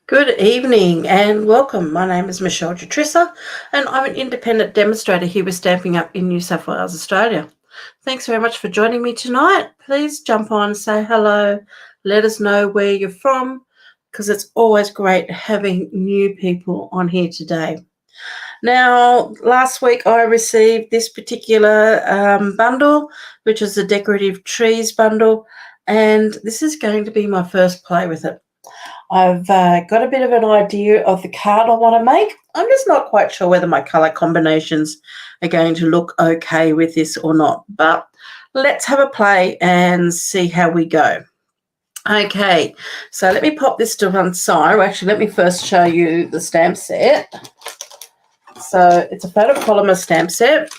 Good evening and welcome. My name is Michele I, and I'm an independent demonstrator here with Stamping Up in New South Wales, Australia. Thanks very much for joining me tonight. Please jump on, say hello, let us know where you're from, because it's always great having new people on here today. Now, last week I received this particular bundle, which is the Decorative Trees Bundle, and this is going to be my first play with it. I've got a bit of an idea of the card I want to make. I'm just not quite sure whether my colour combinations are going to look okay with this or not, but let's have a play and see how we go. Okay, so let me pop this to one side. Actually, let me first show you the stamp set. So it's a photopolymer stamp set,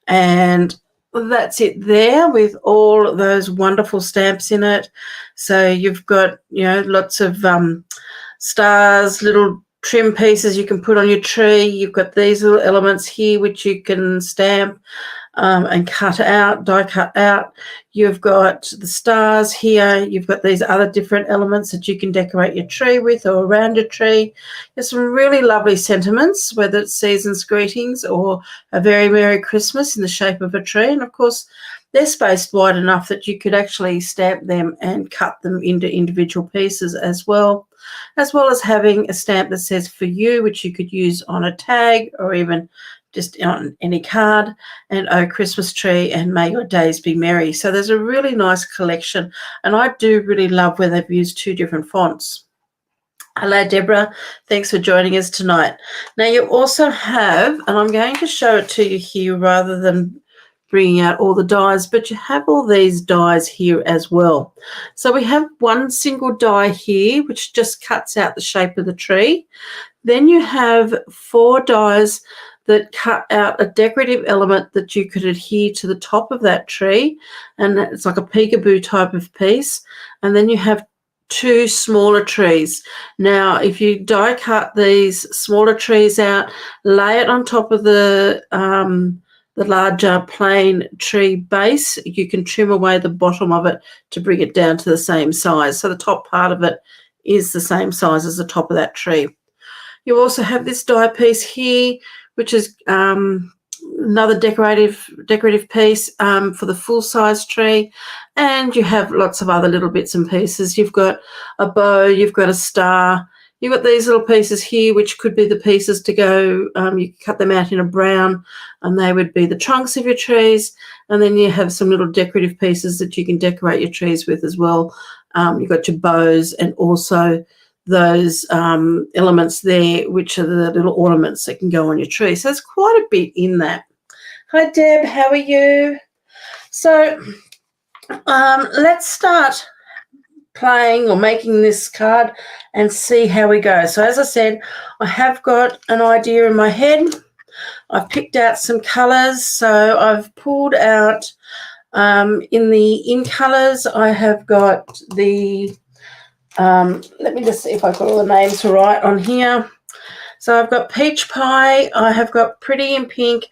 and that's it there with all those wonderful stamps in it. So you've got, lots of stars, little trim pieces you can put on your tree. You've got these little elements here which you can stamp and cut out, die cut out. You've got the stars here. You've got these other different elements that you can decorate your tree with or around your tree. There's some really lovely sentiments, whether it's season's greetings or a very Merry Christmas in the shape of a tree. And of course, they're spaced wide enough that you could actually stamp them and cut them into individual pieces as well as having a stamp that says for you, which you could use on a tag or even just on any card, and oh Christmas tree and may your days be merry. So there's a really nice collection, and I do really love where they've used two different fonts. Hello, Deborah. Thanks for joining us tonight. Now you also have, and I'm going to show it to you here rather than bringing out all the dies, but you have all these dies here as well. So we have one single die here, which just cuts out the shape of the tree. Then you have 4 dies that cut out a decorative element that you could adhere to the top of that tree, and it's like a peekaboo type of piece. And then you have 2 smaller trees. Now, if you die cut these smaller trees out, lay it on top of the larger plain tree base, you can trim away the bottom of it to bring it down to the same size. So the top part of it is the same size as the top of that tree. You also have this die piece here, which is another decorative piece for the full-size tree. And you have lots of other little bits and pieces. You've got a bow, you've got a star, you've got these little pieces here, which could be the pieces to go, you can cut them out in a brown, and they would be the trunks of your trees. And then you have some little decorative pieces that you can decorate your trees with as well. You've got your bows and also those elements there, which are the little ornaments that can go on your tree. So there's quite a bit in that. Hi, Deb. How are you? So let's start playing or making this card and see how we go. So as I said, I have got an idea in my head. I've picked out some colours. So I've pulled out in colours, I have got the let me just see if I've got all the names right on here. So I've got Peach Pie, I have got Pretty in Pink,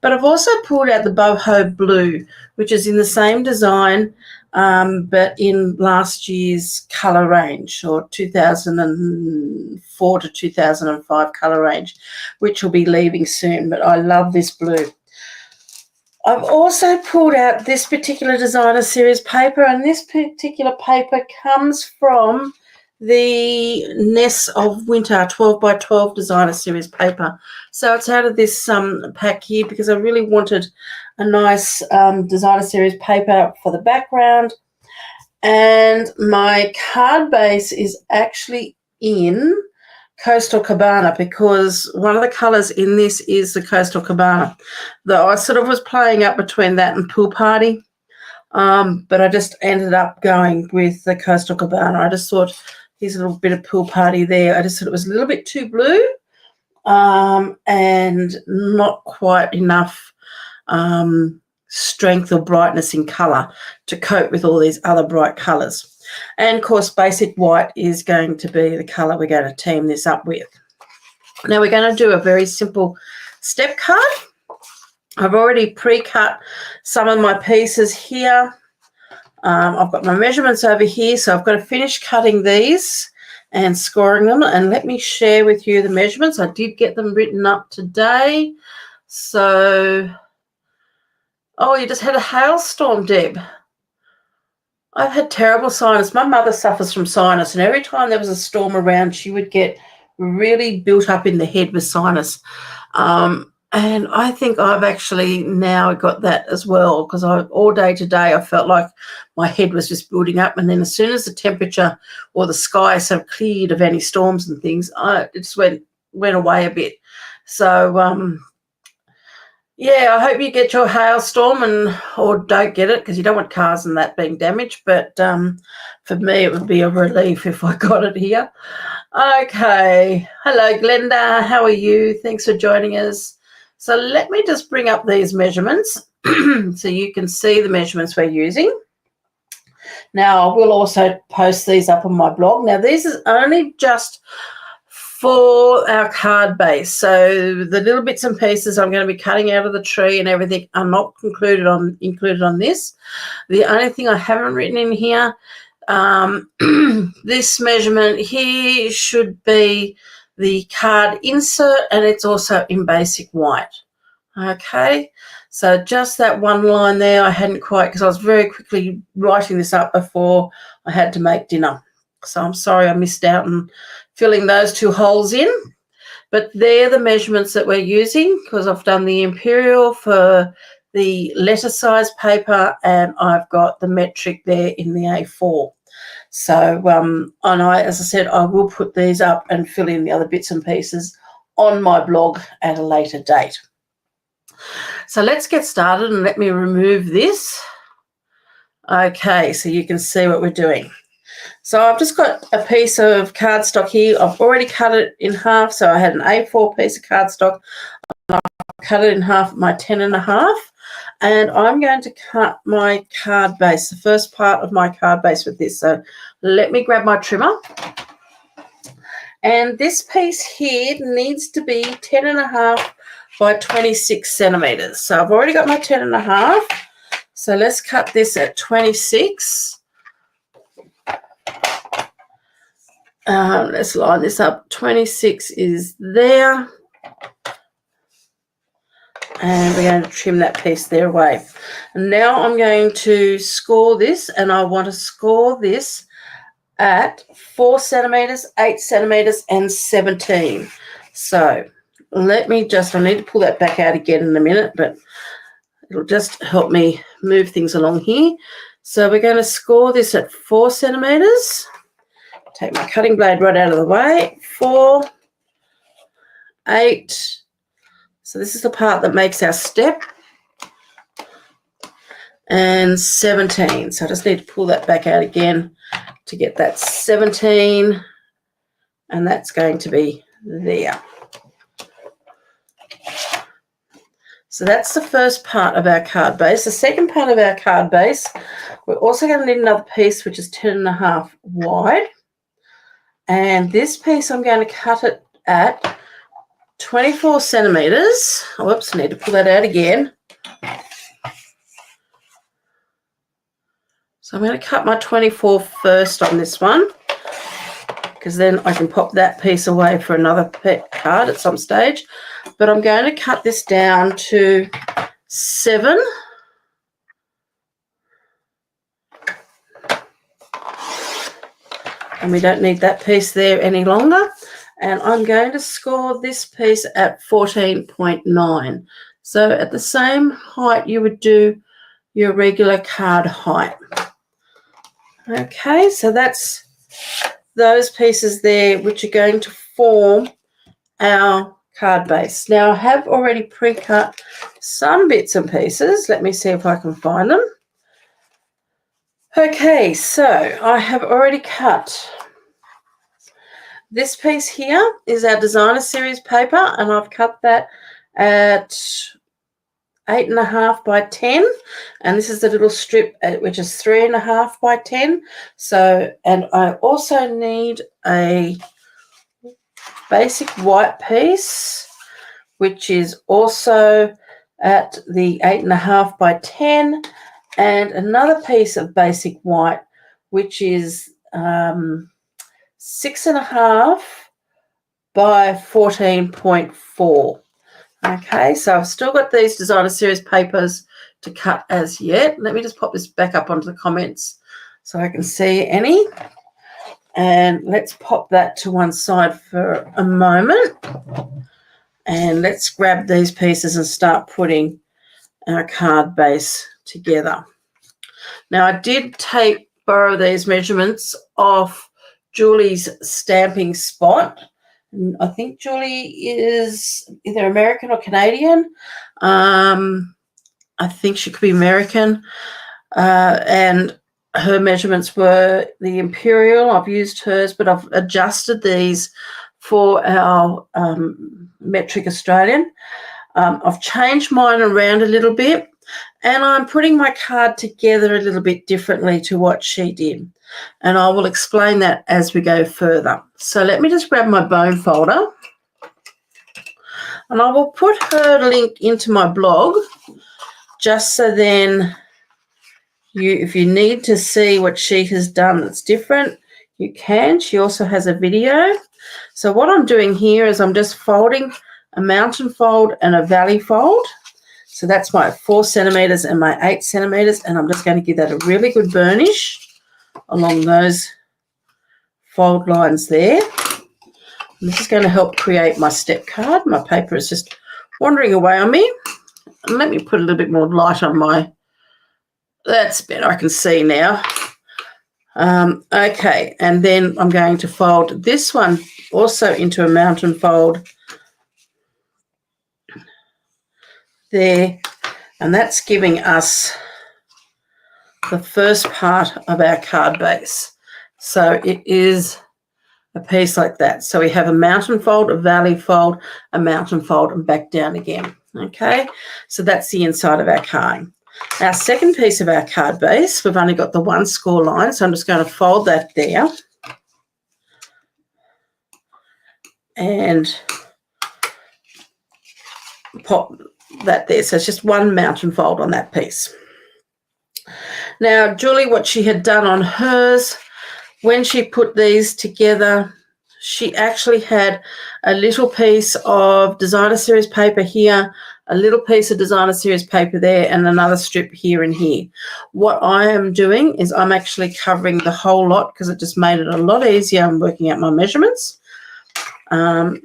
but I've also pulled out the Boho Blue, which is in the same design, but in last year's colour range, or 2004 to 2005 colour range, which will be leaving soon, but I love this blue. I've also pulled out this particular designer series paper, and this particular paper comes from the Ness of Winter 12 by 12 designer series paper. So it's out of this pack here because I really wanted a nice designer series paper for the background. And my card base is actually in Coastal Cabana because one of the colours in this is the Coastal Cabana. Though I sort of was playing up between that and Pool Party, but I just ended up going with the Coastal Cabana. I just thought here's a little bit of Pool Party there. I just thought it was a little bit too blue and not quite enough strength or brightness in colour to cope with all these other bright colours. And, of course, basic white is going to be the colour we're going to team this up with. Now we're going to do a very simple step card. I've already pre-cut some of my pieces here. I've got my measurements over here, so I've got to finish cutting these and scoring them. And let me share with you the measurements. I did get them written up today. So, oh, you just had a hailstorm, Deb. I've had terrible sinus. My mother suffers from sinus, and every time there was a storm around, she would get really built up in the head with sinus. And I think I've actually now got that as well, because all day today I felt like my head was just building up. And then as soon as the temperature or the skies have cleared of any storms and things, it just went away a bit. So, yeah, I hope you get your hailstorm or don't get it, because you don't want cars and that being damaged. But for me, it would be a relief if I got it here. Okay. Hello, Glenda. How are you? Thanks for joining us. So let me just bring up these measurements so you can see the measurements we're using. Now, I will also post these up on my blog. Now, this is only just for our card base. So the little bits and pieces I'm going to be cutting out of the tree and everything are not included on this. The only thing I haven't written in here, this measurement here should be the card insert, and it's also in basic white. Okay, so just that one line there I hadn't quite, because I was very quickly writing this up before I had to make dinner. So I'm sorry I missed out on filling those two holes in. But they're the measurements that we're using, because I've done the imperial for the letter size paper, and I've got the metric there in the A4. So, and as I said, I will put these up and fill in the other bits and pieces on my blog at a later date. So let's get started, and let me remove this. Okay, so you can see what we're doing. So I've just got a piece of cardstock here. I've already cut it in half. So I had an A4 piece of cardstock. I've cut it in half, my 10.5. And I'm going to cut my card base, the first part of my card base with this. So let me grab my trimmer. And this piece here needs to be 10.5 by 26 centimeters. So I've already got my 10.5. So let's cut this at 26. Let's line this up. 26 is there. And we're going to trim that piece there away. And now I'm going to score this, and I want to score this at 4 centimeters, 8 centimeters, and 17. So I need to pull that back out again in a minute, but it'll just help me move things along here. So we're going to score this at 4 centimeters. Take my cutting blade right out of the way. 4, 8. So this is the part that makes our step. And 17. So I just need to pull that back out again to get that 17. And that's going to be there. So that's the first part of our card base. The second part of our card base, we're also going to need another piece, which is 10.5 wide. And this piece, I'm going to cut it at 24 centimeters. Whoops, I need to pull that out again. So I'm going to cut my 24 first on this one, because then I can pop that piece away for another card at some stage. But I'm going to cut this down to 7. And we don't need that piece there any longer. And I'm going to score this piece at 14.9. So at the same height you would do your regular card height. Okay, so that's those pieces there, which are going to form our card base. Now I have already pre-cut some bits and pieces. Let me see if I can find them. Okay, so I have already cut. This piece here is our designer series paper, and I've cut that at 8.5 by 10, and this is the little strip which is 3.5 by 10. So, and I also need a basic white piece, which is also at the 8.5 by 10, and another piece of basic white, which is 6.5 by 14.4. Okay, so I've still got these designer series papers to cut as yet. Let me just pop this back up onto the comments so I can see any. And let's pop that to one side for a moment. And let's grab these pieces and start putting our card base together. Now, I did borrow these measurements off Julie's stamping spot. I think Julie is either American or Canadian. I think she could be American. And her measurements were the Imperial. I've used hers, but I've adjusted these for our metric Australian. I've changed mine around a little bit, and I'm putting my card together a little bit differently to what she did. And I will explain that as we go further. So let me just grab my bone folder, and I will put her link into my blog just so then if you need to see what she has done that's different, you can. She also has a video. So what I'm doing here is I'm just folding a mountain fold and a valley fold. So that's my 4 centimeters and my 8 centimeters, and I'm just going to give that a really good burnish along those fold lines there. And this is going to help create my step card. My paper is just wandering away on me. And let me put a little bit more light on my, that's better, I can see now. Okay, and then I'm going to fold this one also into a mountain fold there, and that's giving us the first part of our card base. So it is a piece like that. So we have a mountain fold, a valley fold, a mountain fold, and back down again. Okay, so that's the inside of our card. Our second piece of our card base, we've only got the one score line, so I'm just going to fold that there and pop that there. So it's just one mountain fold on that piece. Now, Julie, what she had done on hers, when she put these together, she actually had a little piece of designer series paper here, a little piece of designer series paper there, and another strip here and here. What I am doing is I'm actually covering the whole lot because it just made it a lot easier. I'm working out my measurements.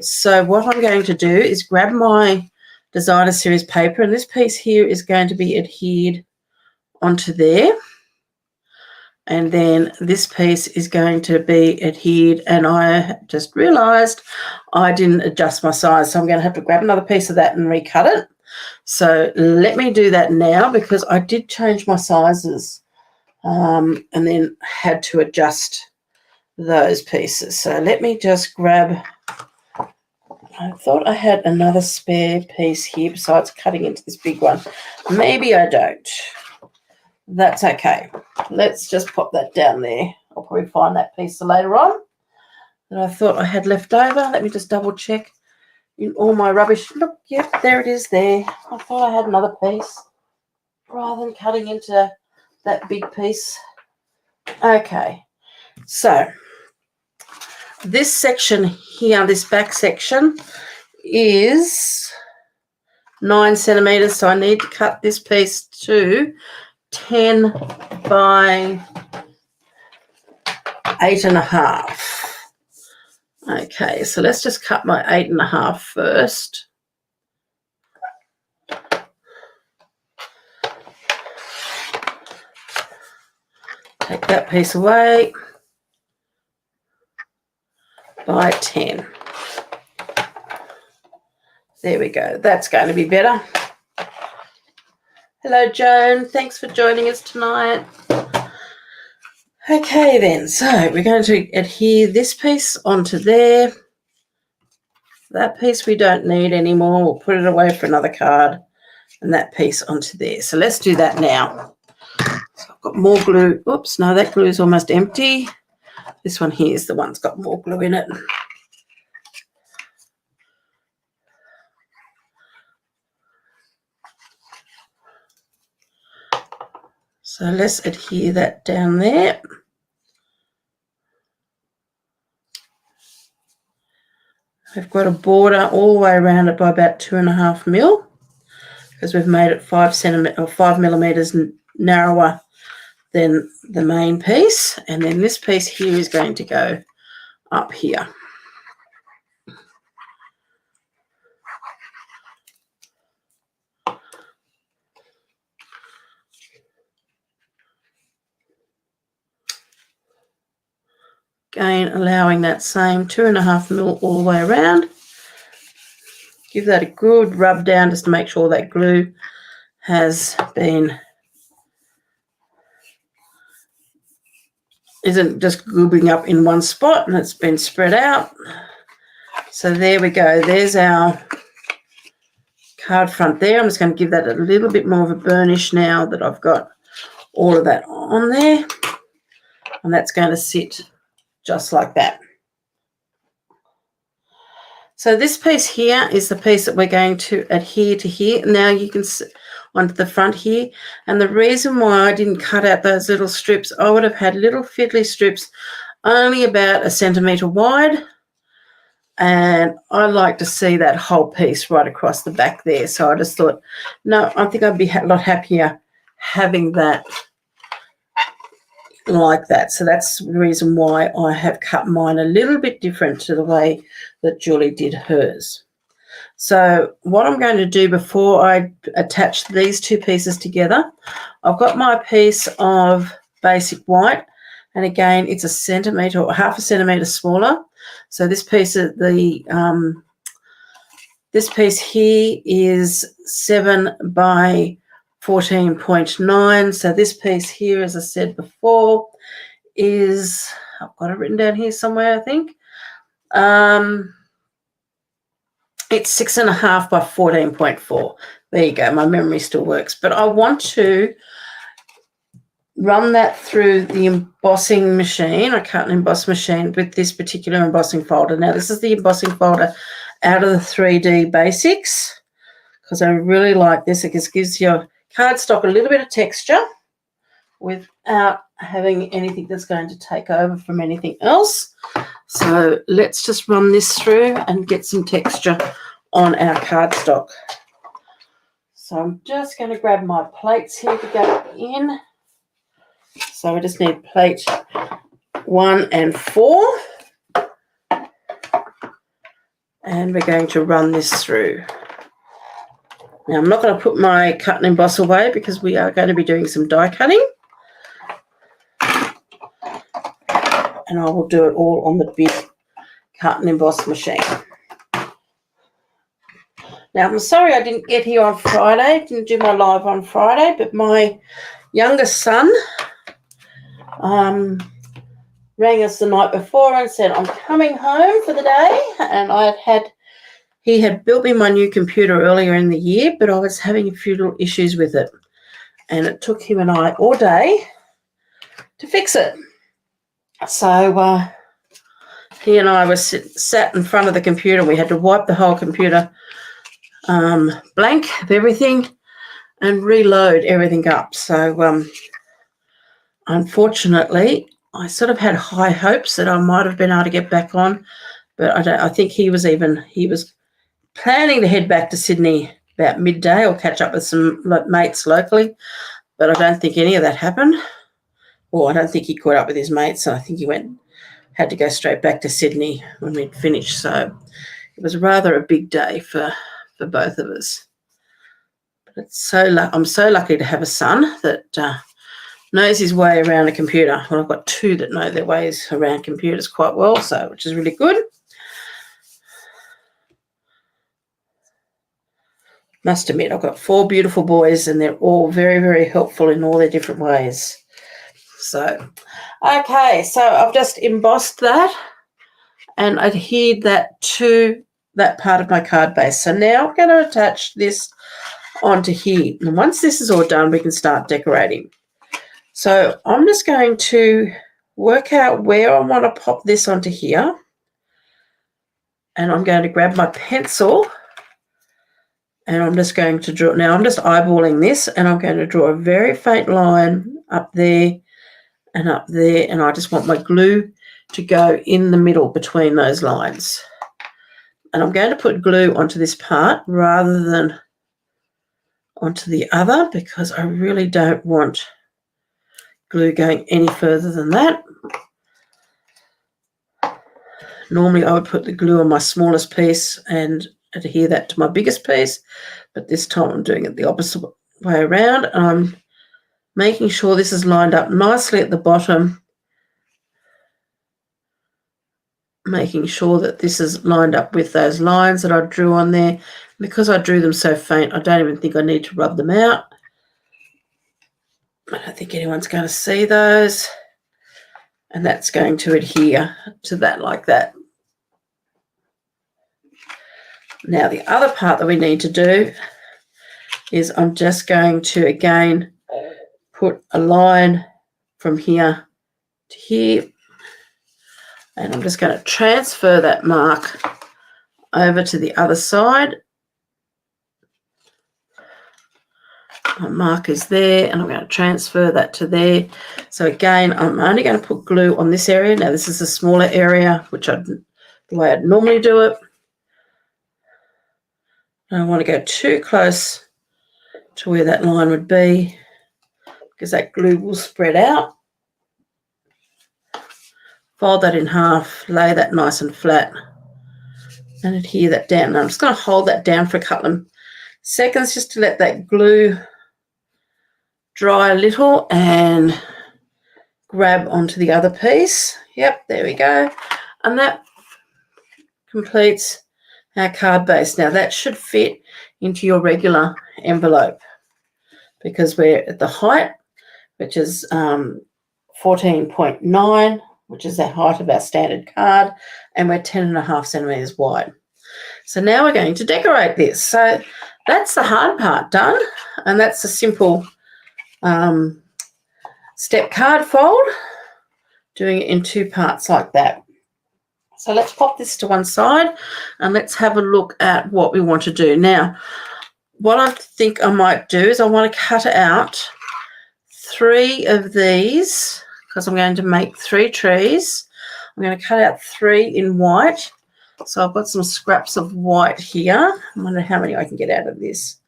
So what I'm going to do is grab my designer series paper, and this piece here is going to be adhered onto there. And then this piece is going to be adhered, and I just realised I didn't adjust my size, so I'm going to have to grab another piece of that and recut it. So let me do that now because I did change my sizes and then had to adjust those pieces. So let me just grab, I thought I had another spare piece here besides cutting into this big one. Maybe I don't. That's okay. Let's just pop that down there. I'll probably find that piece later on that I thought I had left over. Let me just double check in all my rubbish. Look, yep, there it is there. I thought I had another piece rather than cutting into that big piece. Okay, so this section here, this back section is 9 centimeters, so I need to cut this piece to 10 by 8.5. Okay, so let's just cut my 8.5 first. Take that piece away by 10. There we go. That's going to be better. Hello, Joan. Thanks for joining us tonight. Okay, then. So we're going to adhere this piece onto there. That piece we don't need anymore. We'll put it away for another card. And that piece onto there. So let's do that now. So I've got more glue. Oops, no, that glue is almost empty. This one here is the one that's got more glue in it. So let's adhere that down there. I've got a border all the way around it by about 2.5 mil, because we've made it 5 millimeters narrower than the main piece. And then this piece here is going to go up here. Again, allowing that same 2.5 mil all the way around. Give that a good rub down just to make sure that glue isn't just goobling up in one spot and it's been spread out. So there we go. There's our card front there. I'm just going to give that a little bit more of a burnish now that I've got all of that on there. And that's going to sit just like that. So this piece here is the piece that we're going to adhere to here. Now you can see onto the front here. And the reason why I didn't cut out those little strips, I would have had little fiddly strips only about 1 centimetre wide. And I like to see that whole piece right across the back there. So I just thought, no, I think I'd be a lot happier having that like that. So that's the reason why I have cut mine a little bit different to the way that Julie did hers. So what I'm going to do before I attach these two pieces together, I've got my piece of basic white, and again it's 1 centimetre or 0.5 centimetre smaller. So this piece of this piece here is 7 by 14.9. So this piece here, as I said before, is, I've got it written down here somewhere, I think. It's 6.5 by 14.4. There you go. My memory still works. But I want to run that through the embossing machine. I cut an emboss machine with this particular embossing folder. Now, this is the embossing folder out of the 3D Basics, because I really like this. It just gives your cardstock a little bit of texture without having anything that's going to take over from anything else. So let's just run this through and get some texture on our cardstock. So I'm just going to grab my plates here to go in. So we just need plate 1 and 4. And we're going to run this through. Now, I'm not going to put my cut and emboss away because we are going to be doing some die cutting. And I will do it all on the big cut and emboss machine. Now, I'm sorry I didn't get here on Friday, didn't do my live on Friday, but my youngest son rang us the night before and said, I'm coming home for the day. And he had built me my new computer earlier in the year, but I was having a few little issues with it. And it took him and I all day to fix it. So he and I were sat in front of the computer. We had to wipe the whole computer blank of everything and reload everything up. So unfortunately, I sort of had high hopes that I might have been able to get back on, but I think he was planning to head back to Sydney about midday or catch up with some mates locally, but I don't think any of that happened. Well, I don't think he caught up with his mates, so I think he had to go straight back to Sydney when we'd finished. So it was rather a big day for both of us. But I'm so lucky to have a son that knows his way around a computer. Well, I've got two that know their ways around computers quite well, so which is really good. Must admit, I've got 4 beautiful boys, and they're all very, very helpful in all their different ways. So, okay, so I've just embossed that and adhered that to that part of my card base. So now I'm going to attach this onto here. And once this is all done, we can start decorating. So I'm just going to work out where I want to pop this onto here. And I'm going to grab my pencil and I'm just going to draw. Now I'm just eyeballing this and I'm going to draw a very faint line up there and up there. And I just want my glue to go in the middle between those lines. And I'm going to put glue onto this part rather than onto the other because I really don't want glue going any further than that. Normally I would put the glue on my smallest piece and adhere that to my biggest piece, but this time I'm doing it the opposite way around. I'm making sure this is lined up nicely at the bottom, making sure that this is lined up with those lines that I drew on there. Because I drew them so faint, I don't even think I need to rub them out. I don't think anyone's going to see those. And that's going to adhere to that like that. Now the other part that we need to do is I'm just going to again put a line from here to here, and I'm just going to transfer that mark over to the other side. My mark is there, and I'm going to transfer that to there. So again, I'm only going to put glue on this area. Now this is a smaller area, which the way I'd normally do it. I don't want to go too close to where that line would be because that glue will spread out. Fold that in half, lay that nice and flat, and adhere that down. Now I'm just going to hold that down for a couple of seconds just to let that glue dry a little and grab onto the other piece. Yep, there we go. And that completes our card base. Now that should fit into your regular envelope because we're at the height, which is 14.9, which is the height of our standard card, and we're 10.5 centimeters wide. So now we're going to decorate this. So that's the hard part done, and that's a simple step card fold, doing it in 2 parts like that. So let's pop this to one side and let's have a look at what we want to do. Now, what I think I might do is I want to cut out 3 of these because I'm going to make 3 trees. I'm going to cut out 3 in white. So I've got some scraps of white here. I wonder how many I can get out of this.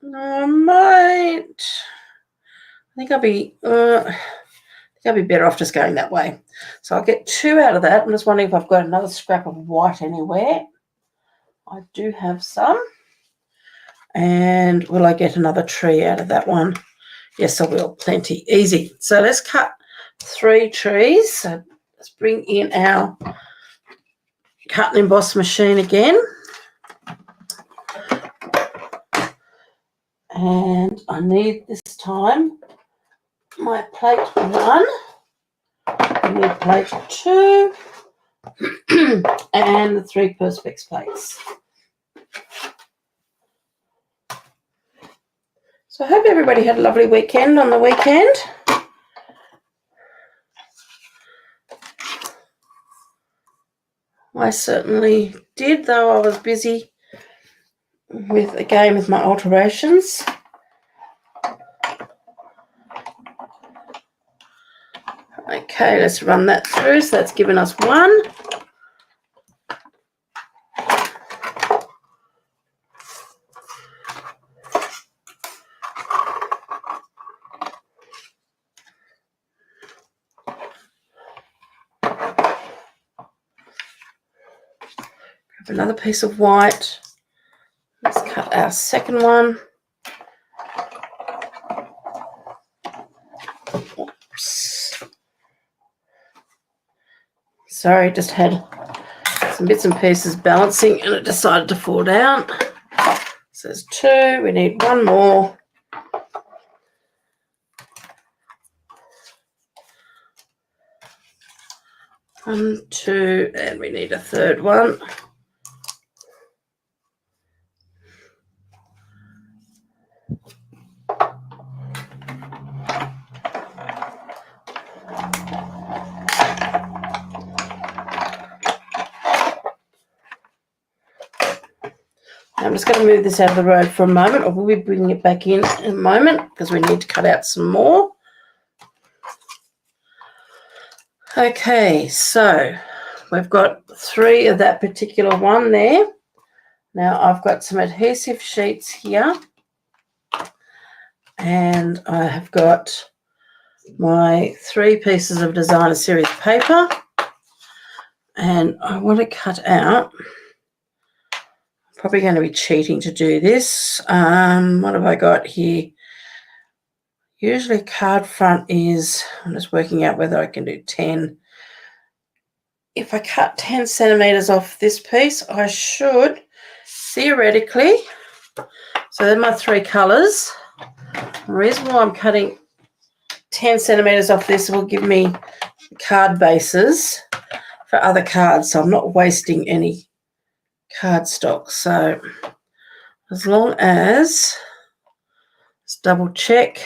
I think I'll be better off just going that way. So I'll get 2 out of that. I'm just wondering if I've got another scrap of white anywhere. I do have some. And will I get another tree out of that one? Yes, I will. Plenty. Easy. So let's cut 3 trees. So let's bring in our cut and emboss machine again. And I need this time my plate 1. I need plate 2 and the 3 Perspex plates. So I hope everybody had a lovely weekend on the weekend. I certainly did, though I was busy with my alterations. Okay, let's run that through. So that's given us 1. Grab another piece of white. Let's cut our second one. Oops. Sorry, just had some bits and pieces balancing and it decided to fall down. So there's 2. We need 1 more. One, 2, and we need a 3rd one. I'm just going to move this out of the road for a moment, or we'll be bringing it back in a moment because we need to cut out some more. Okay, so we've got 3 of that particular one there. Now I've got some adhesive sheets here, and I have got my 3 pieces of designer series paper, and I want to cut out, probably going to be cheating to do this. What have I got here? Usually card front is, I'm just working out whether I can do 10. If I cut 10 centimetres off this piece, I should theoretically, so they're my 3 colours. The reason why I'm cutting 10 centimetres off this will give me card bases for other cards, so I'm not wasting any cardstock. So as long as, let's double check.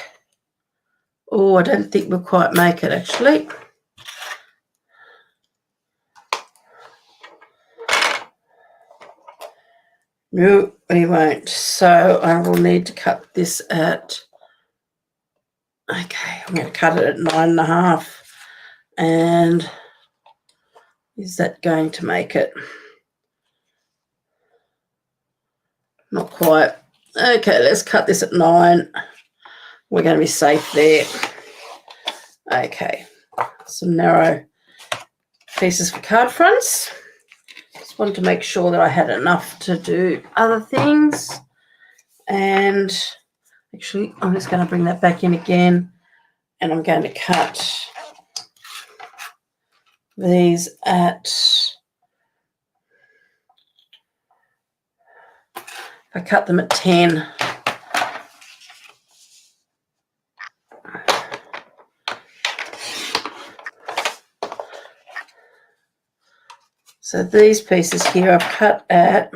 Oh, I don't think we'll quite make it actually. No, we won't. So I will need to cut this at, okay, I'm going to cut it at 9.5. And is that going to make it? Not quite. Okay, let's cut this at 9. We're going to be safe there. Okay, some narrow pieces for card fronts. Just wanted to make sure that I had enough to do other things. And actually, I'm just going to bring that back in again, and I'm going to cut these at, I cut them at 10. So these pieces here I've cut at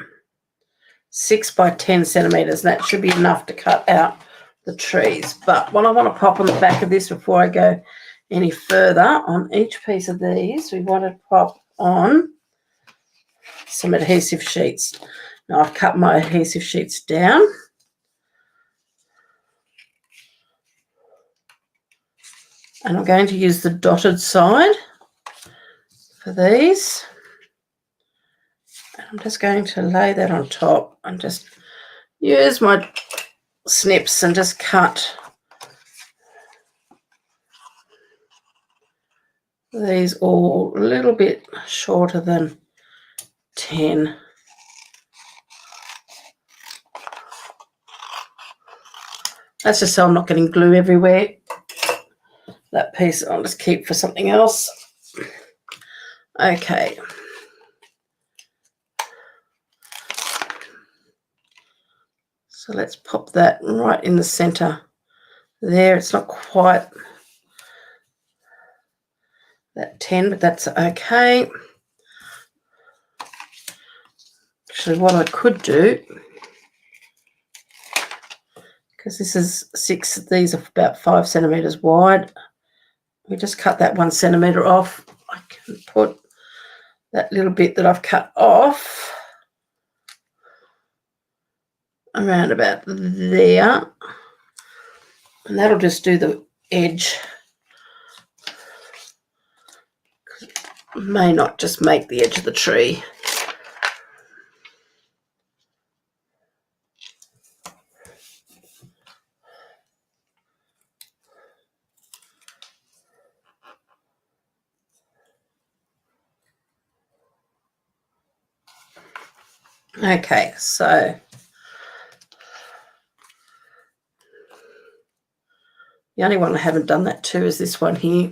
6 by 10 centimetres, and that should be enough to cut out the trees. But what I want to pop on the back of this before I go any further, on each piece of these, we want to pop on some adhesive sheets. Now I've cut my adhesive sheets down. And I'm going to use the dotted side for these. I'm just going to lay that on top and just use my snips and just cut these all a little bit shorter than 10. That's just so I'm not getting glue everywhere. That piece I'll just keep for something else. Okay. So let's pop that right in the center there. It's not quite that 10, but that's okay. Actually, what I could do, because this is 6, these are about 5 centimetres wide, we just cut that 1 centimetre off. I can put that little bit that I've cut off around about there, and that'll just do the edge. May not just make the edge of the tree. Okay, so the only one I haven't done that to is this one here.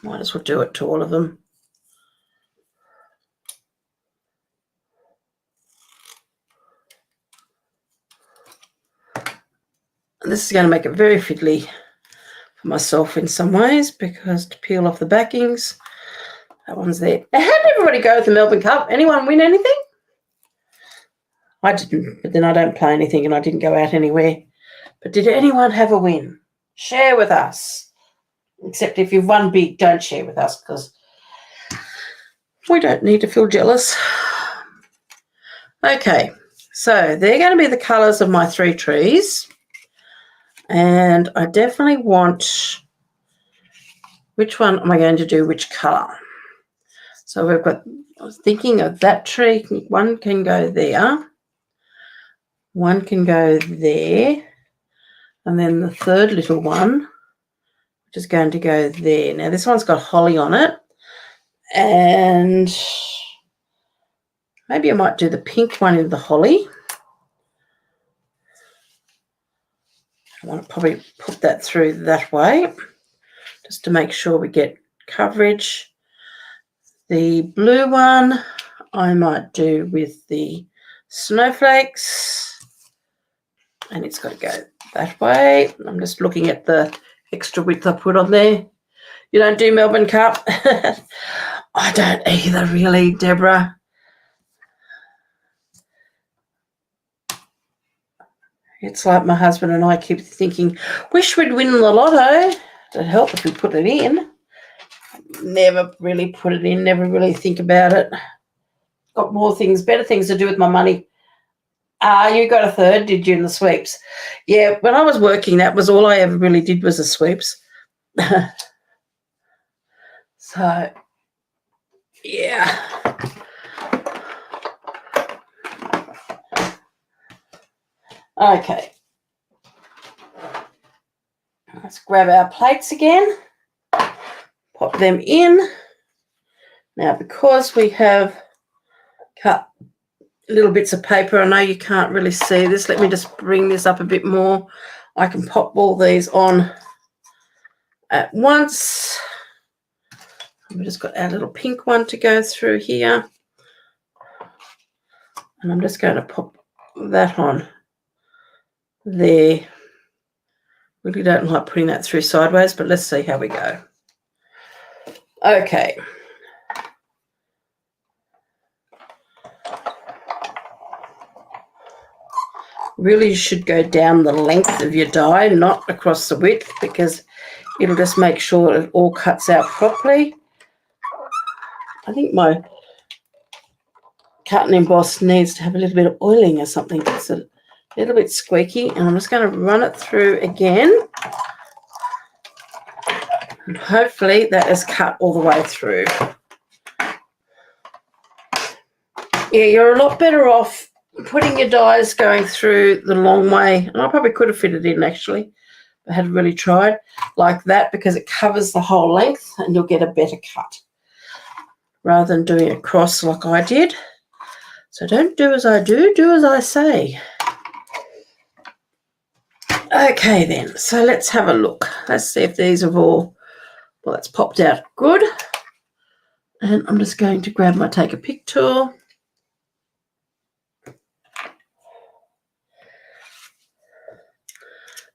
Might as well do it to all of them. And this is going to make it very fiddly for myself in some ways, because to peel off the backings, that one's there. Now, how did everybody go with the Melbourne Cup? Anyone win anything? I didn't, but then I don't play anything and I didn't go out anywhere. But did anyone have a win? Share with us. Except if you've won big, don't share with us, because we don't need to feel jealous. Okay, so they're going to be the colours of my 3 trees. And I definitely want which one am I going to do which colour? So we've got, I was thinking of that tree. One can go there. One can go there. And then the third little one, which is going to go there. Now this one's got holly on it. And maybe I might do the pink one in the holly. I want to probably put that through that way just to make sure we get coverage. The blue one I might do with the snowflakes, and it's got to go that way. I'm just looking at the extra width I put on there. You don't do Melbourne Cup? I don't either, really, Deborah. It's like my husband and I keep thinking, wish we'd win the lotto. It'd help if we put it in. Never really put it in, never really think about it. Got more things, better things to do with my money. You got a third, did you, in the sweeps? Yeah, when I was working, that was all I ever really did was the sweeps. So, yeah. Okay. Let's grab our plates again. Pop them in. Now, because we have cut little bits of paper, I know you can't really see this. Let me just bring this up a bit more. I can pop all these on at once. We've just got our little pink one to go through here. And I'm just going to pop that on there. Really don't like putting that through sideways, but let's see how we go. Okay. Really, you should go down the length of your die, not across the width, because it'll just make sure it all cuts out properly. I think my cut and emboss needs to have a little bit of oiling or something. It's a little bit squeaky, and I'm just going to run it through again. And hopefully that is cut all the way through. Yeah, you're a lot better off putting your dies going through the long way. And I probably could have fitted in, actually. I had really tried like that, because it covers the whole length and you'll get a better cut rather than doing it across like I did. So don't do as I do, do as I say. Okay then, so let's have a look. Let's see if these have all, well, it's popped out good. And I'm just going to grab my take a pick tool.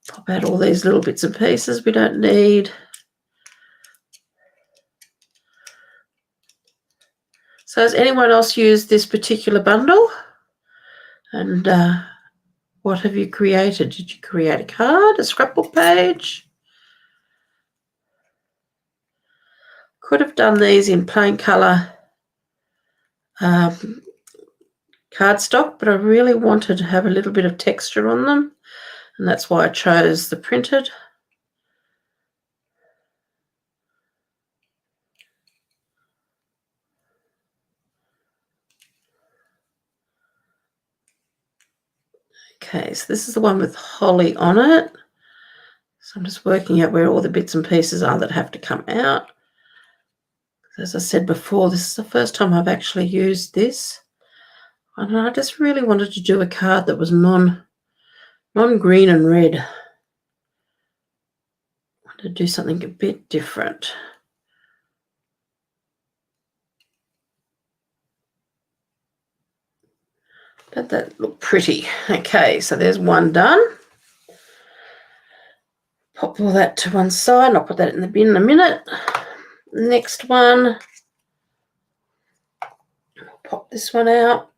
Pop out all these little bits and pieces we don't need. So has anyone else used this particular bundle? And what have you created? Did you create a card, a scrapbook page? Could have done these in plain colour cardstock, but I really wanted to have a little bit of texture on them, and that's why I chose the printed. Okay, so this is the one with holly on it. So I'm just working out where all the bits and pieces are that have to come out. As I said before, this is the first time I've actually used this. And I just really wanted to do a card that was non-green and red. I wanted to do something a bit different. Let that look pretty. Okay, so there's one done. Pop all that to one side, and I'll put that in the bin in a minute. Next one, I'll pop this one out.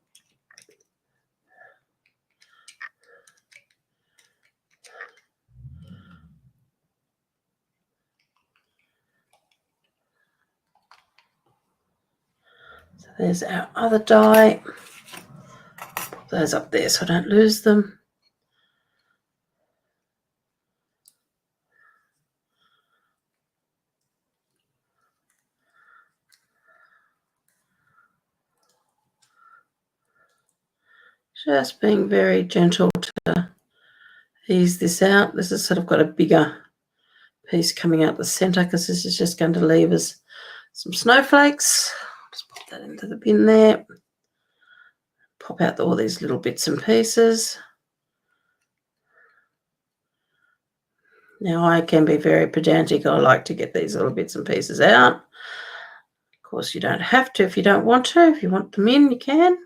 So there's our other die. Put those up there so I don't lose them. Just being very gentle to ease this out. This has sort of got a bigger piece coming out the centre because this is just going to leave us some snowflakes. Just pop that into the bin there. Pop out all these little bits and pieces. Now I can be very pedantic. I like to get these little bits and pieces out. Of course, you don't have to if you don't want to. If you want them in, you can.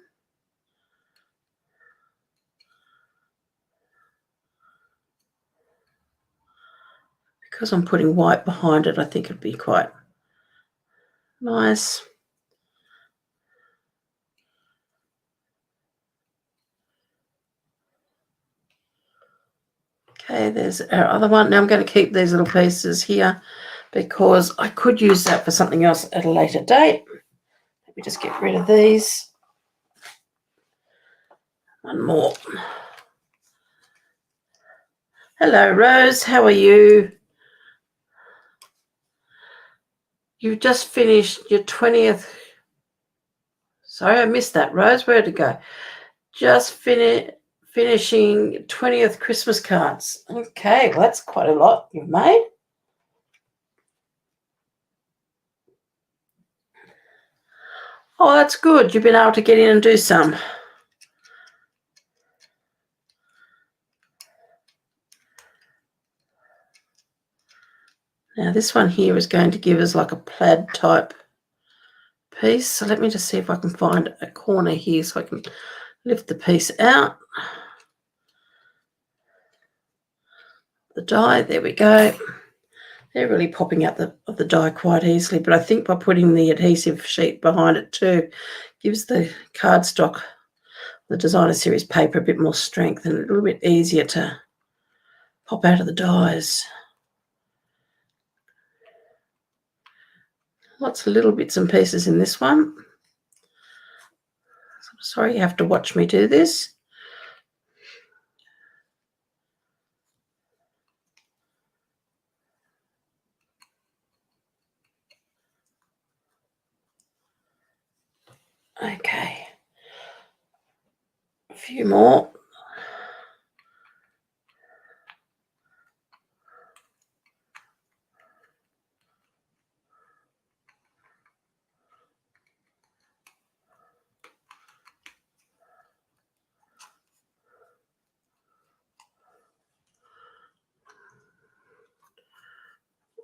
Because I'm putting white behind it, I think it'd be quite nice. Okay, there's our other one. Now I'm going to keep these little pieces here because I could use that for something else at a later date. Let me just get rid of these. One more. Hello, Rose. How are you? You've just finished your 20th. Sorry, I missed that, Rose. Where'd it go? Just finishing 20th Christmas cards. Okay, well, that's quite a lot you've made. Oh, that's good. You've been able to get in and do some. Now, this one here is going to give us like a plaid type piece. So let me just see if I can find a corner here so I can lift the piece out. The die, there we go. They're really popping out of the die quite easily, but I think by putting the adhesive sheet behind it too gives the cardstock, the designer series paper, a bit more strength and a little bit easier to pop out of the dies. Lots of little bits and pieces in this one. Sorry you have to watch me do this. Okay. A few more.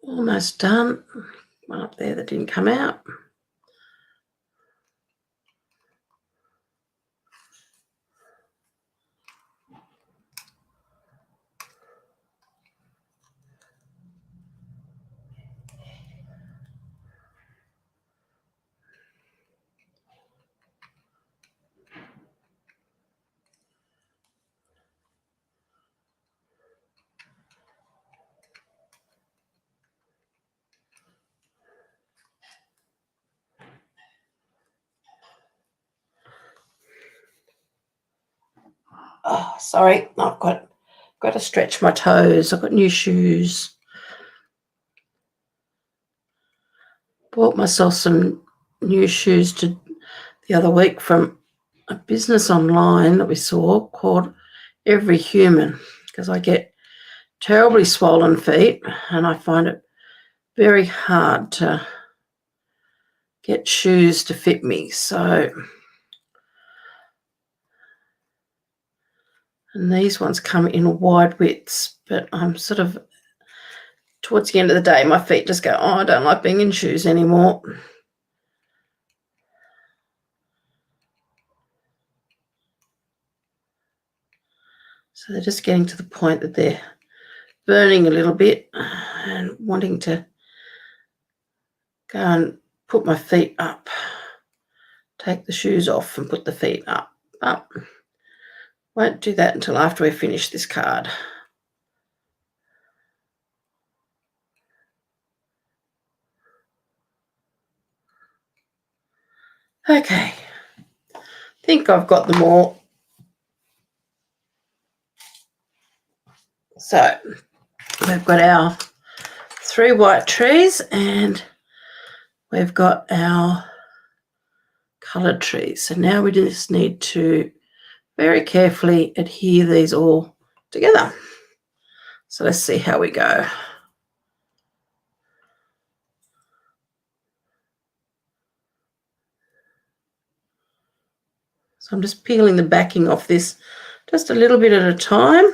Almost done. One up there that didn't come out. Oh, sorry, I've got to stretch my toes. I've got new shoes. Bought myself some new shoes the other week from a business online that we saw called Every Human, because I get terribly swollen feet and I find it very hard to get shoes to fit me. So, and these ones come in wide widths, but I'm sort of, towards the end of the day, my feet just go, oh, I don't like being in shoes anymore. So they're just getting to the point that they're burning a little bit and wanting to go and put my feet up. Take the shoes off and put the feet up. But won't do that until after we finish this card. Okay, I think I've got them all. So we've got our 3 white trees and we've got our coloured trees. So now we just need to very carefully adhere these all together. So let's see how we go. So I'm just peeling the backing off this just a little bit at a time,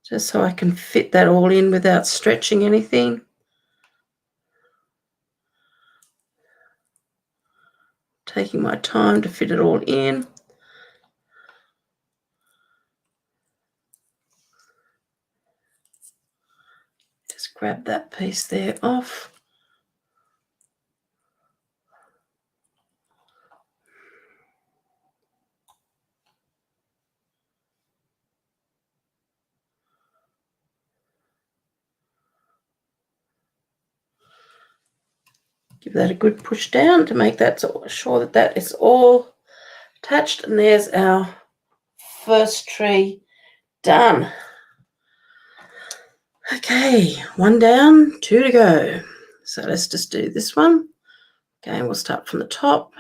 just so I can fit that all in without stretching anything. Taking my time to fit it all in. Just grab that piece there off. Give that a good push down to make that sure that that is all attached. And there's our first tree done. Okay, 1 down, 2 to go. So let's just do this one. Okay, we'll start from the top.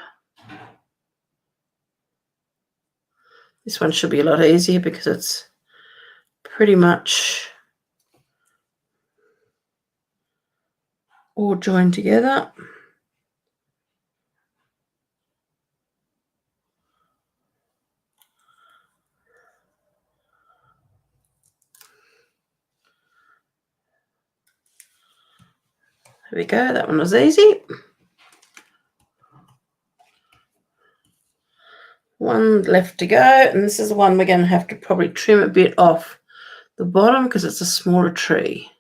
This one should be a lot easier because it's pretty much all joined together. There we go, that one was easy. One left to go, and this is the one we're going to have to probably trim a bit off the bottom because it's a smaller tree.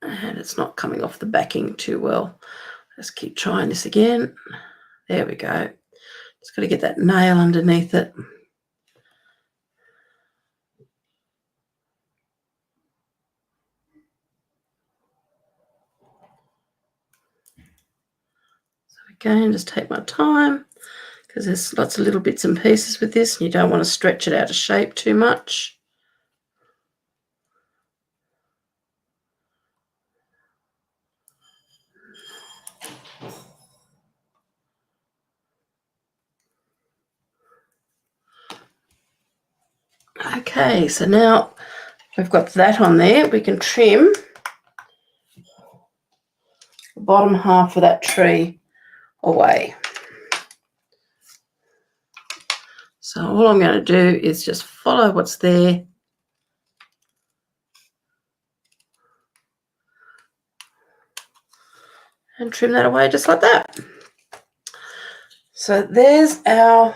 And it's not coming off the backing too well. Let's keep trying this again. There we go. Just got to get that nail underneath it. So again, just take my time because there's lots of little bits and pieces with this, and you don't want to stretch it out of shape too much. Okay, so now we've got that on there. We can trim the bottom half of that tree away. So all I'm going to do is just follow what's there. And trim that away just like that. So there's our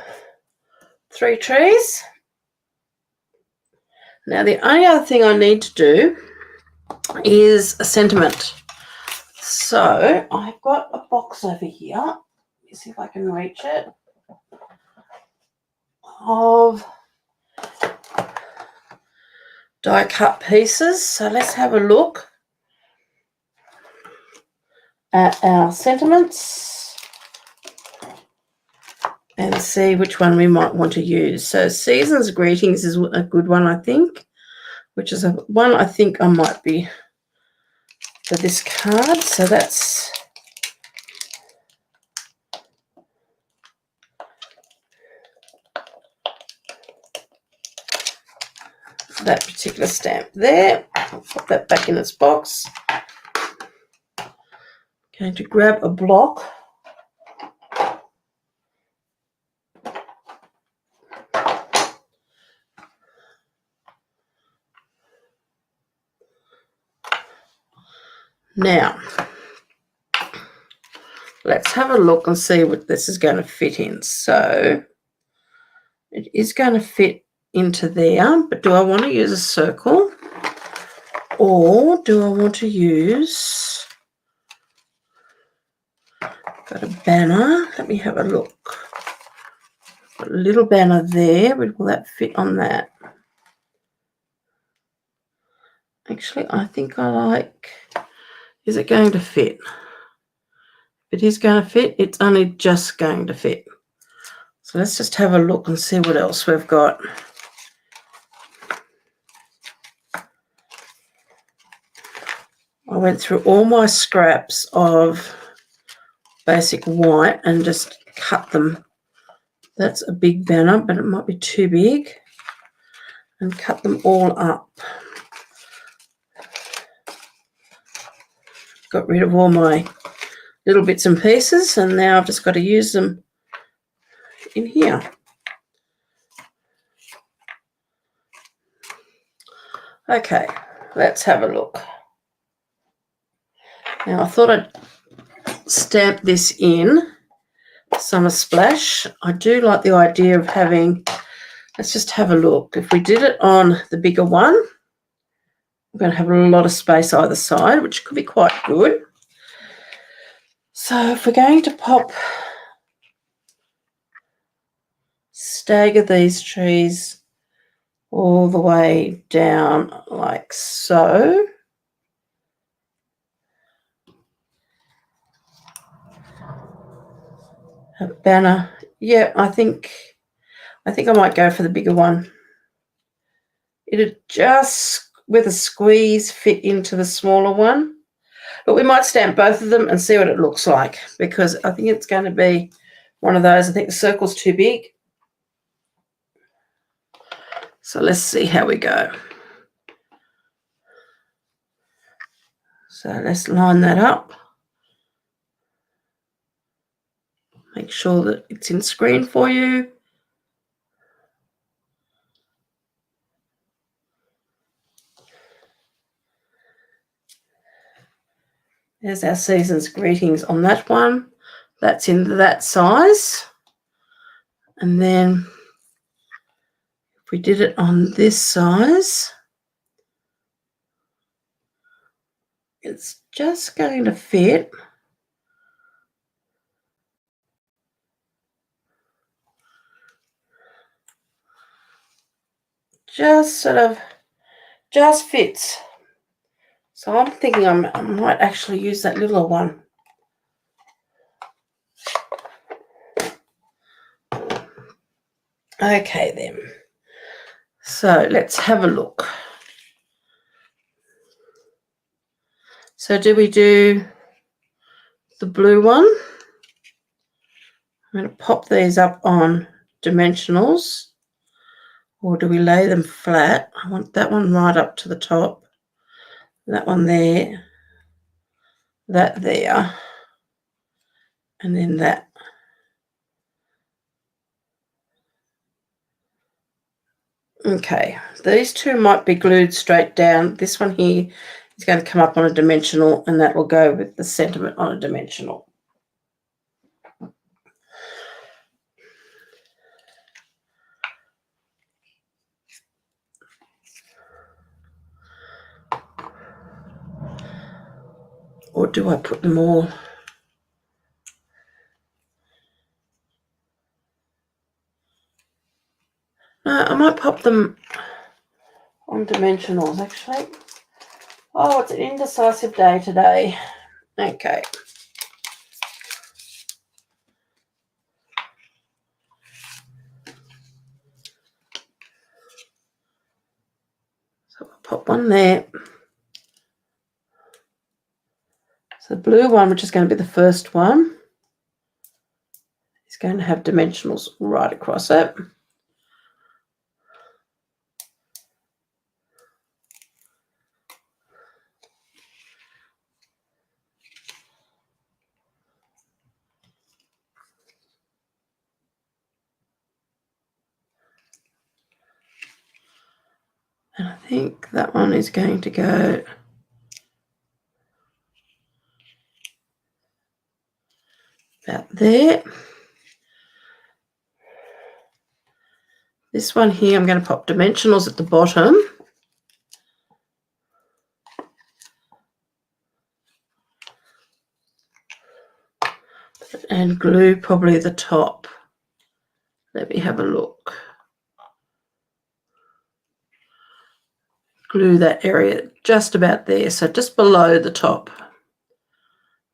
3 trees. Now the only other thing I need to do is a sentiment. So I've got a box over here. Let me see if I can reach it. Of die cut pieces. So let's have a look at our sentiments and see which one we might want to use. So Season's Greetings is a good one, I think, which is one I think I might be for this card. So that's that particular stamp there. I'll put that back in its box. Going to grab a block. Now, let's have a look and see what this is going to fit in. So it is going to fit into there, but do I want to use a circle or do I want to use, got a banner, let me have a look. Got a little banner there, will that fit on that? Actually, I think I like, is it going to fit? If it is going to fit, it's only just going to fit. So let's just have a look and see what else we've got. I went through all my scraps of basic white and just cut them. That's a big banner, but it might be too big. And cut them all up. Got rid of all my little bits and pieces, and now I've just got to use them in here. Okay, let's have a look. Now I thought I'd stamp this in Summer Splash. I do like the idea of having, let's just have a look. If we did it on the bigger one, we're going to have a lot of space either side, which could be quite good. So if we're going to stagger these trees all the way down like so. A banner. Yeah, I think I might go for the bigger one. It'd just, with a squeeze, fit into the smaller one. But we might stamp both of them and see what it looks like, because I think it's going to be one of those. I think the circle's too big. So let's see how we go. So let's line that up. Make sure that it's in screen for you. There's our season's greetings on that one. That's in that size. And then if we did it on this size, it's just going to fit. Just fits. So I'm thinking I might actually use that little one. Okay then. So let's have a look. So do we do the blue one? I'm going to pop these up on dimensionals, or do we lay them flat? I want that one right up to the top, that one there, that there, and then that. Okay, these two might be glued straight down. This one here is going to come up on a dimensional, and that will go with the sentiment on a dimensional. Or do I put them all? No, I might pop them on dimensionals, actually. Oh, it's an indecisive day today. Okay. So I'll pop one there. So the blue one, which is going to be the first one, is going to have dimensionals right across it. And I think that one is going to go about there. This one here, I'm going to pop dimensionals at the bottom. And glue probably the top. Let me have a look. Glue that area just about there, so just below the top,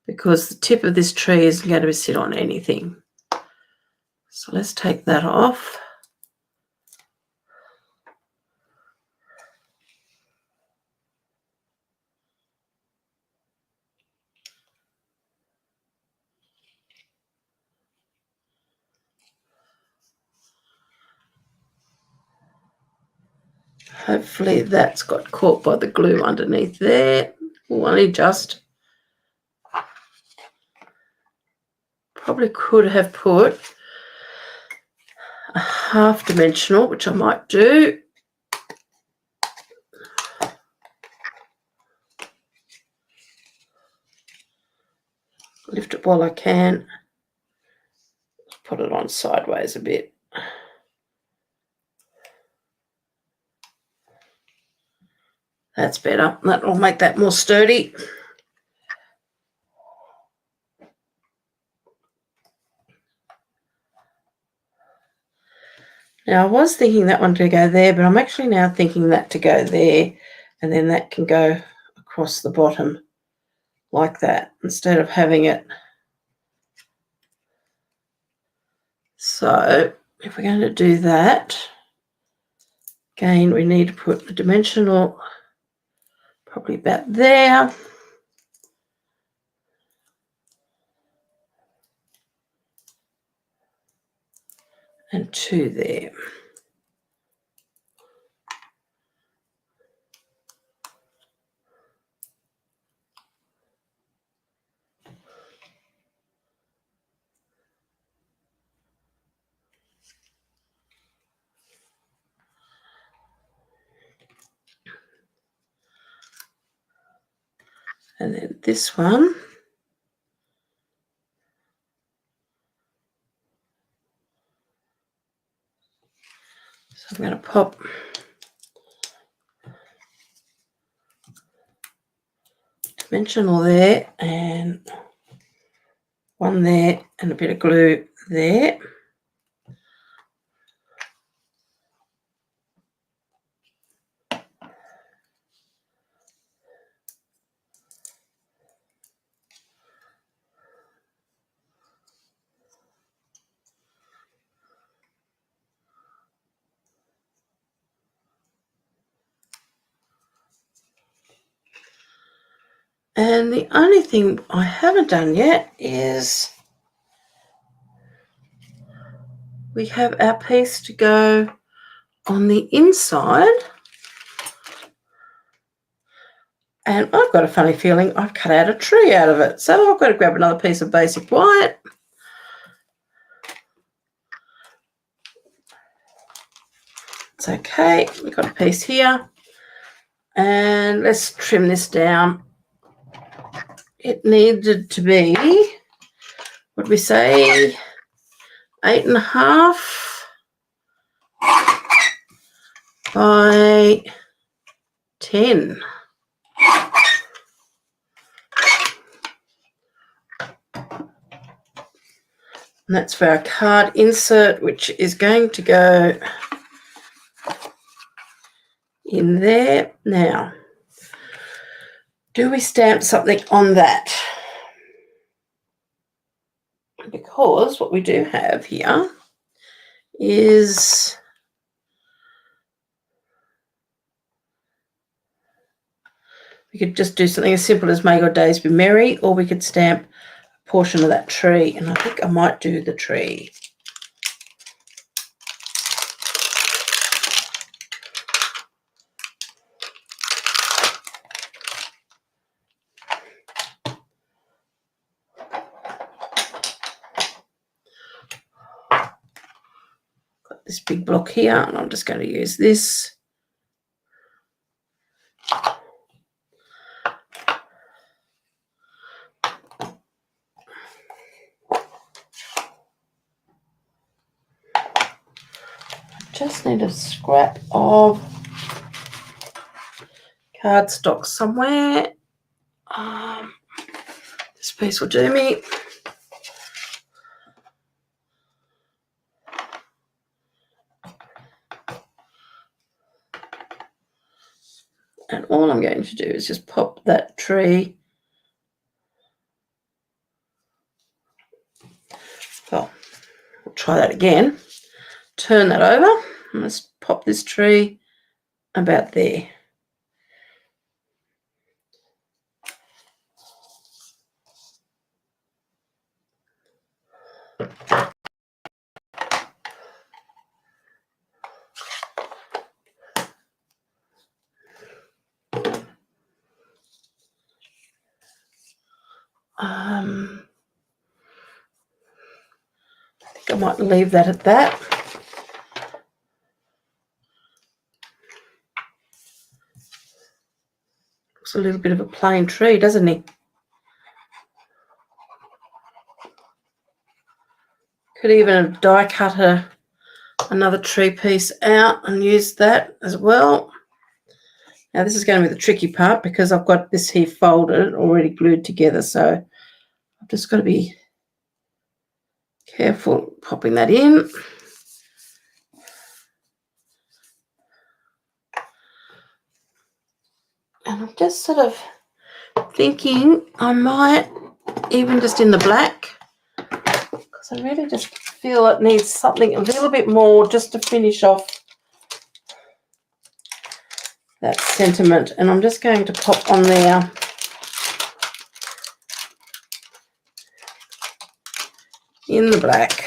because the tip of this tree isn't going to sit on anything. So let's take that off. Hopefully that's got caught by the glue underneath there. We'll only just. Probably could have put a half dimensional, which I might do. Lift it while I can. Put it on sideways a bit. That's better. That will make that more sturdy. Now, I was thinking that one to go there, but I'm actually now thinking that to go there, and then that can go across the bottom like that instead of having it. So if we're going to do that, again, we need to put the dimensional probably about there. And 2 there. And then this one. So I'm going to pop dimensional there and one there and a bit of glue there. And the only thing I haven't done yet is we have our piece to go on the inside. And I've got a funny feeling I've cut out a tree out of it. So I've got to grab another piece of basic white. It's okay, we've got a piece here. And let's trim this down. It needed to be, what did we say, 8.5 by 10. And that's for our card insert, which is going to go in there. Now, do we stamp something on that? Because what we do have here is we could just do something as simple as May Your Days Be Merry, or we could stamp a portion of that tree. And I think I might do the tree. Got this big block here, and I'm just going to use this. Just need a scrap of cardstock somewhere. This piece will do me. And all I'm going to do is just pop that tree. Well, we'll try that again. Turn that over. And let's pop this tree about there. I think I might leave that at that. Looks a little bit of a plain tree, doesn't he? Could even have die cut another tree piece out and use that as well. Now this is going to be the tricky part because I've got this here folded, already glued together, so I've just got to be careful popping that in. And I'm just sort of thinking I might even just in the black, because I really just feel it needs something a little bit more just to finish off that sentiment. And I'm just going to pop on there in the black.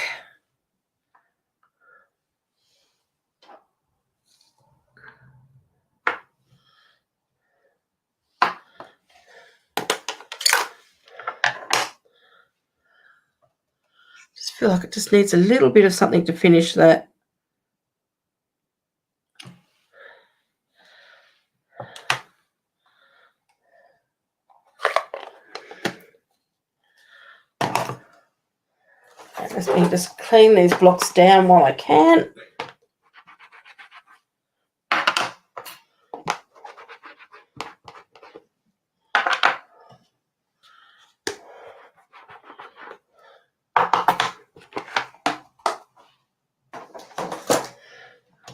Just feel like it just needs a little bit of something to finish that. Let me just clean these blocks down while I can.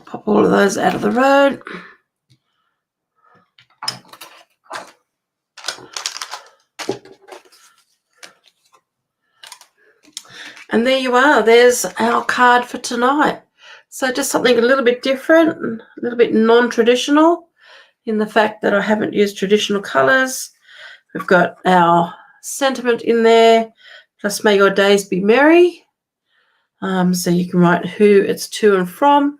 Pop all of those out of the road. And there you are. There's our card for tonight. So just something a little bit different, a little bit non-traditional in the fact that I haven't used traditional colours. We've got our sentiment in there, plus may your days be merry. So you can write who it's to and from,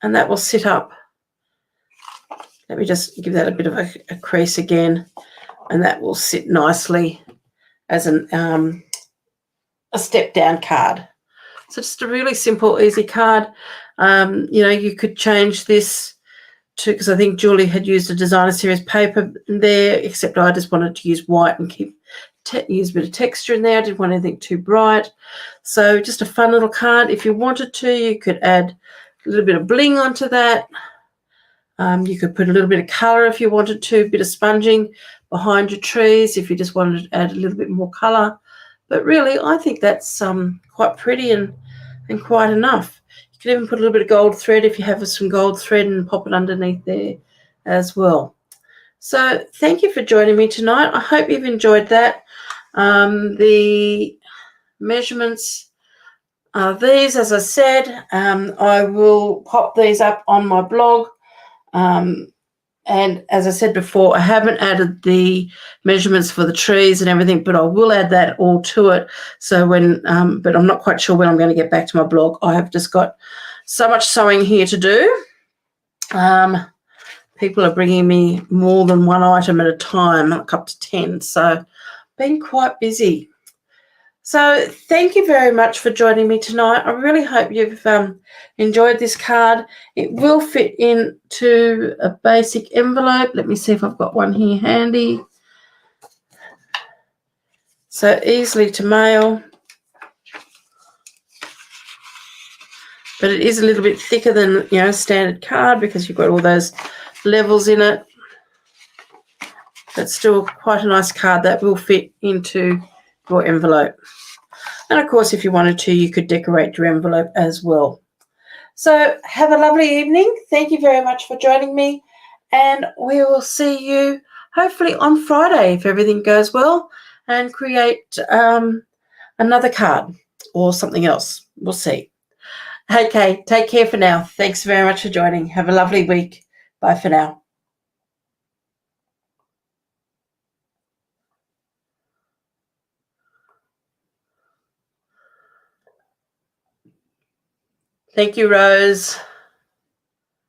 and that will sit up. Let me just give that a bit of a crease again, and that will sit nicely as a step down card. So just a really simple, easy card. You could change this to, because I think Julie had used a designer series paper in there, except I just wanted to use white and use a bit of texture in there. I didn't want anything too bright. So just a fun little card. If you wanted to, you could add a little bit of bling onto that. You could put a little bit of colour if you wanted to, a bit of sponging behind your trees if you just wanted to add a little bit more colour. But really, I think that's quite pretty and quite enough. You can even put a little bit of gold thread if you have some gold thread and pop it underneath there as well. So thank you for joining me tonight. I hope you've enjoyed that. The measurements are these, as I said. I will pop these up on my blog. And as I said before, I haven't added the measurements for the trees and everything, but I will add that all to it. So but I'm not quite sure when I'm going to get back to my blog. I have just got so much sewing here to do. People are bringing me more than one item at a time, like up to 10. So been quite busy. So thank you very much for joining me tonight. I really hope you've enjoyed this card. It will fit into a basic envelope. Let me see if I've got one here handy. So easily to mail. But it is a little bit thicker than, standard card because you've got all those levels in it. But still quite a nice card that will fit into your envelope. And of course, if you wanted to, you could decorate your envelope as well. So have a lovely evening. Thank you very much for joining me. And we will see you hopefully on Friday if everything goes well, and create another card or something else. We'll see. Okay, take care for now. Thanks very much for joining. Have a lovely week. Bye for now. Thank you, Rose.